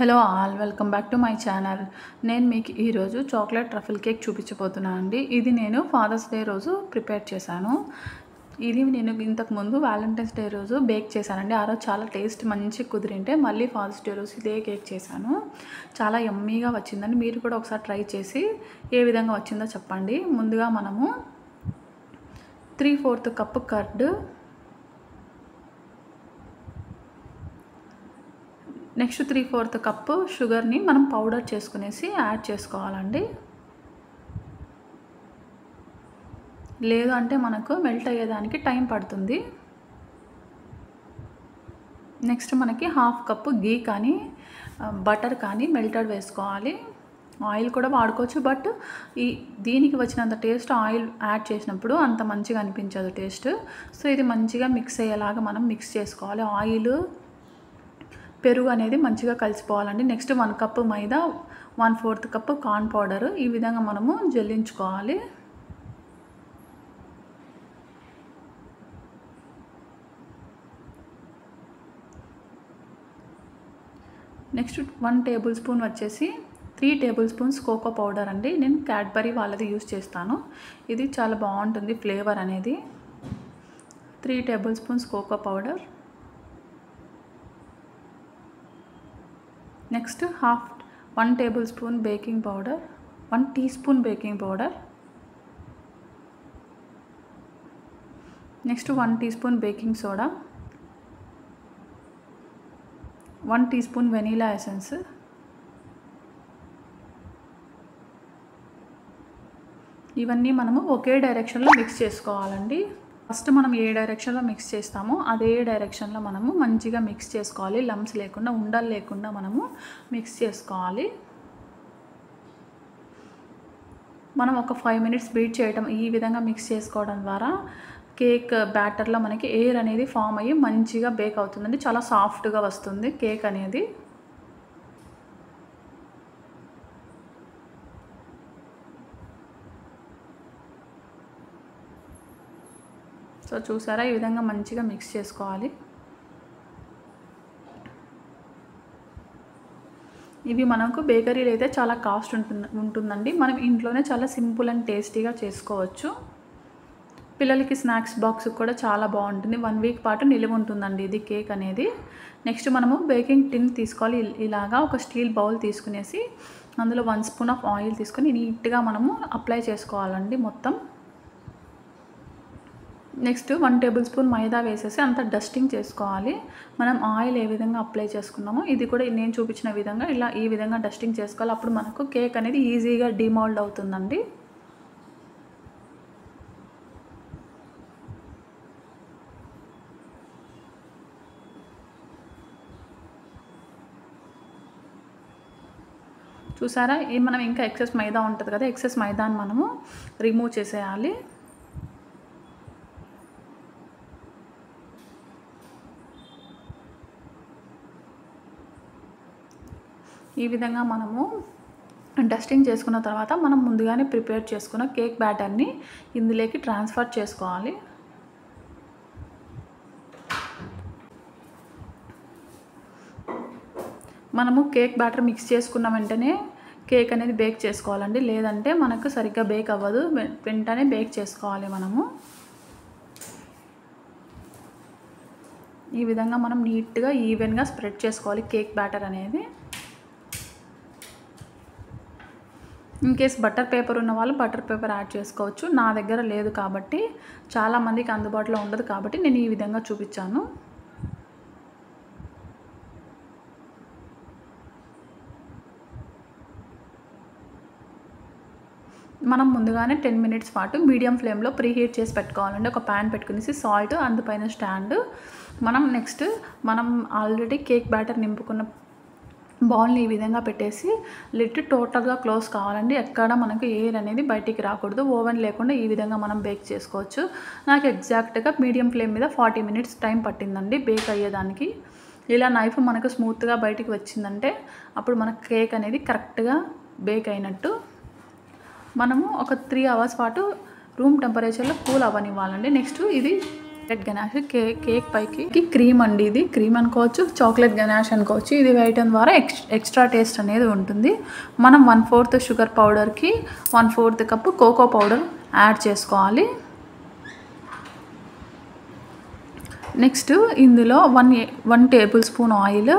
Hello all, welcome back to my channel. నేను మీకు ఈరోజు చాక్లెట్ ట్రఫుల్ కేక్ చూపించబోతున్నాను అండి. ఇది నేను ఫాదర్స్ డే రోజు ప్రిపేర్ చేశాను. ఇది నేను ఇంతకుముందు వ్యాలంటైన్స్ డే రోజు బేక్ చేశానండి. ఆ రోజు చాలా టేస్ట్ మంచి కుదిరింటే మళ్ళీ ఫాదర్స్ డే రోజు ఇదే కేక్ చేశాను. చాలా యమ్మీగా వచ్చిందండి. మీరు కూడా ఒకసారి ట్రై చేసి ఏ విధంగా వచ్చిందో చెప్పండి. ముందుగా మనము 3/4 కప్పు కర్డ్, నెక్స్ట్ 3/4 కప్పు షుగర్ని మనం పౌడర్ చేసుకునేసి యాడ్ చేసుకోవాలండి. లేదు అంటే మనకు మెల్ట్ అయ్యేదానికి టైం పడుతుంది. నెక్స్ట్ మనకి 1/2 కప్పు గీ కానీ బటర్ కానీ మెల్టెడ్ వేసుకోవాలి. ఆయిల్ కూడా వాడుకోవచ్చు, బట్ దీనికి వచ్చినంత టేస్ట్ ఆయిల్ యాడ్ చేసినప్పుడు అంత మంచిగా అనిపించదు టేస్ట్. సో ఇది మంచిగా మిక్స్ అయ్యేలాగా మనం మిక్స్ చేసుకోవాలి. ఆయిల్ పెరుగు అనేది మంచిగా కలిసిపోవాలండి. నెక్స్ట్ 1 కప్పు మైదా, 1/4 కప్పు కార్న్ పౌడర్, ఈ విధంగా మనము జల్లించుకోవాలి. నెక్స్ట్ 1 టేబుల్ స్పూన్ వచ్చేసి 3 టేబుల్ స్పూన్స్ కోకో పౌడర్ అండి. నేను క్యాడ్బరీ వాళ్ళది యూస్ చేస్తాను. ఇది చాలా బాగుంటుంది ఫ్లేవర్ అనేది. 3 table spoons cocoa powder. Next 1 table spoon baking powder, 1 tea spoon baking powder. Next 1 tea spoon baking soda, 1 tea spoon vanilla essence, ఇవన్నీ మనము ఒకే డైరెక్షన్లో మిక్స్ చేసుకోవాలండి. ఫస్ట్ మనం ఏ డైరెక్షన్లో మిక్స్ చేస్తామో అదే డైరెక్షన్లో మనము మంచిగా మిక్స్ చేసుకోవాలి. లంప్స్ లేకుండా, ఉండలు లేకుండా మనము మిక్స్ చేసుకోవాలి. మనం ఒక 5 మినిట్స్ బీట్ చేయడం, ఈ విధంగా మిక్స్ చేసుకోవడం ద్వారా కేక్ బ్యాటర్లో మనకి ఎయిర్ అనేది ఫామ్ అయ్యి మంచిగా బేక్ అవుతుందండి. చాలా సాఫ్ట్గా వస్తుంది కేక్ అనేది. సో చూసారా, ఈ విధంగా మంచిగా మిక్స్ చేసుకోవాలి. ఇవి మనకు బేకరీలో అయితే చాలా కాస్ట్ ఉంటుందండి. మనం ఇంట్లోనే చాలా సింపుల్ అండ్ టేస్టీగా చేసుకోవచ్చు. పిల్లలకి స్నాక్స్ బాక్స్ కూడా చాలా బాగుంటుంది. 1 వీక్ పాటు నిలువ ఉంటుందండి ఇది కేక్ అనేది. నెక్స్ట్ మనము బేకింగ్ టిన్ తీసుకోవాలి. ఇలాగా ఒక స్టీల్ బౌల్ తీసుకునేసి అందులో 1 స్పూన్ ఆఫ్ ఆయిల్ తీసుకొని నీట్గా మనము అప్లై చేసుకోవాలండి మొత్తం. నెక్స్ట్ 1 టేబుల్ స్పూన్ మైదా వేసేసి అంతా డస్టింగ్ చేసుకోవాలి. మనం ఆయిల్ ఏ విధంగా అప్లై చేసుకున్నామో ఇది కూడా నేను చూపించిన విధంగా ఈ విధంగా డస్టింగ్ చేసుకోవాలి. అప్పుడు మనకు కేక్ అనేది ఈజీగా డిమోల్డ్ అవుతుందండి. చూసారా, మనం ఇంకా ఎక్సెస్ మైదా ఉంటుంది కదా, ఎక్సెస్ మైదాని మనము రిమూవ్ చేసేయాలి. ఈ విధంగా మనము డస్టింగ్ చేసుకున్న తర్వాత మనం ముందుగానే ప్రిపేర్ చేసుకున్న కేక్ బ్యాటర్ని ఇందులోకి ట్రాన్స్ఫర్ చేసుకోవాలి. మనము కేక్ బ్యాటర్ మిక్స్ చేసుకున్న వెంటనే కేక్ అనేది బేక్ చేసుకోవాలండి. లేదంటే మనకు సరిగ్గా బేక్ అవ్వదు. వెంటనే బేక్ చేసుకోవాలి మనము. ఈ విధంగా మనం నీట్గా ఈవెన్గా స్ప్రెడ్ చేసుకోవాలి కేక్ బ్యాటర్ అనేది. ఇన్ కేస్ బటర్ పేపర్ ఉన్న వాళ్ళు బటర్ పేపర్ యాడ్ చేసుకోవచ్చు. నా దగ్గర లేదు కాబట్టి, చాలామందికి అందుబాటులో ఉండదు కాబట్టి నేను ఈ విధంగా చూపించాను. మనం ముందుగానే 10 మినిట్స్ పాటు మీడియం ఫ్లేమ్లో ప్రీహీట్ చేసి పెట్టుకోవాలండి. ఒక ప్యాన్ పెట్టుకునేసి సాల్ట్, అందుపైన స్టాండ్, మనం ఆల్రెడీ కేక్ బ్యాటర్ నింపుకున్న బౌల్ని ఈ విధంగా పెట్టేసి లిడ్ టోటల్గా క్లోజ్ కావాలండి. ఎక్కడ మనకు ఎయిర్ అనేది బయటికి రాకూడదు. ఓవెన్ లేకుండా ఈ విధంగా మనం బేక్ చేసుకోవచ్చు. నాకు ఎగ్జాక్ట్గా మీడియం ఫ్లేమ్ మీద 40 మినిట్స్ టైం పట్టిందండి బేక్ అయ్యేదానికి. ఇలా నైఫ్ మనకు స్మూత్గా బయటికి వచ్చిందంటే అప్పుడు మన కేక్ అనేది కరెక్ట్గా బేక్ అయినట్టు. మనము ఒక 3 అవర్స్ పాటు రూమ్ టెంపరేచర్లో కూల్ అవ్వనివ్వాలండి. నెక్స్ట్ ఇది గనాష్ కేక్ పైకి క్రీమ్ అండి, ఇది క్రీమ్ అనుకోవచ్చు, చాక్లెట్ గనాష్ అనుకోవచ్చు. ఇది వేయటం ద్వారా ఎక్స్ట్రా టేస్ట్ అనేది ఉంటుంది. మనం 1/4 షుగర్ పౌడర్కి 1/4 కప్పు కోకో పౌడర్ యాడ్ చేసుకోవాలి. నెక్స్ట్ ఇందులో 1 table spoon oil,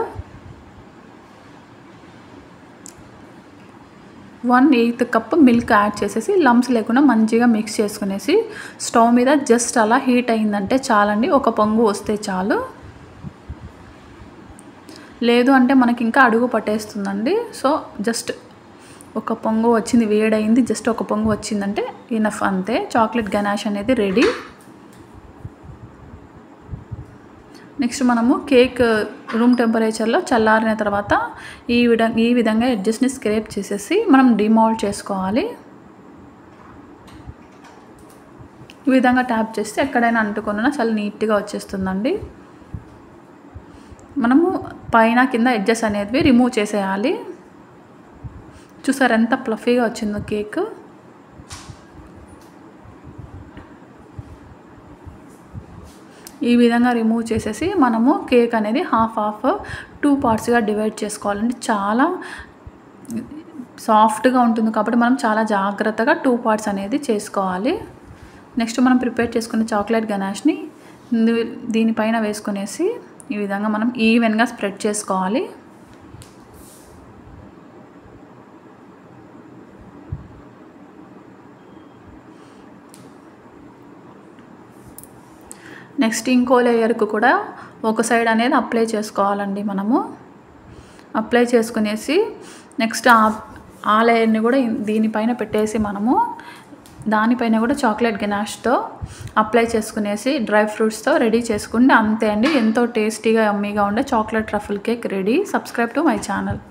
1/8 cup milk add చేసేసి లంప్స్ లేకుండా మంచిగా మిక్స్ చేసుకునేసి స్టవ్ మీద జస్ట్ అలా హీట్ అయిందంటే చాలండి. ఒక పొంగు వస్తే చాలు, లేదు అంటే మనకి ఇంకా అడుగు పట్టేస్తుందండి. సో జస్ట్ ఒక పొంగు వచ్చింది, వేడైంది, జస్ట్ ఒక పొంగు వచ్చిందంటే ఇనఫ్, అంతే. చాక్లెట్ గనాష్ అనేది రెడీ. నెక్స్ట్ మనము కేక్ రూమ్ టెంపరేచర్లో చల్లారిన తర్వాత ఈ విధంగా ఎడ్జెస్ని స్క్రేప్ చేసేసి మనం డిమోల్డ్ చేసుకోవాలి. ఈ విధంగా ట్యాప్ చేస్తే ఎక్కడైనా అంటుకున్నా చాలా నీట్గా వచ్చేస్తుందండి. మనము పైన కింద ఎడ్జెస్ అనేవి రిమూవ్ చేసేయాలి. చూసారు ఎంత ఫ్లఫీగా వచ్చిందో కేక్. ఈ విధంగా రిమూవ్ చేసేసి మనము కేక్ అనేది హాఫ్ 2 పార్ట్స్గా డివైడ్ చేసుకోవాలండి. చాలా సాఫ్ట్గా ఉంటుంది కాబట్టి మనం చాలా జాగ్రత్తగా 2 పార్ట్స్ అనేది చేసుకోవాలి. నెక్స్ట్ మనం ప్రిపేర్ చేసుకున్న చాక్లెట్ గనాష్ని దీనిపైన వేసుకునేసి ఈ విధంగా మనం ఈవెన్గా స్ప్రెడ్ చేసుకోవాలి. నెక్స్ట్ ఇంకో లేయర్కు కూడా ఒక సైడ్ అనేది అప్లై చేసుకోవాలండి. మనము అప్లై చేసుకునేసి నెక్స్ట్ ఆ లేయర్ని కూడా దీనిపైన పెట్టేసి మనము దానిపైన కూడా చాక్లెట్ గనాష్తో అప్లై చేసుకునేసి డ్రై ఫ్రూట్స్తో రెడీ చేసుకుంటే అంతే అండి. ఎంతో టేస్టీగా యమ్మీగా ఉండే chocolate truffle cake ready. Subscribe to my channel.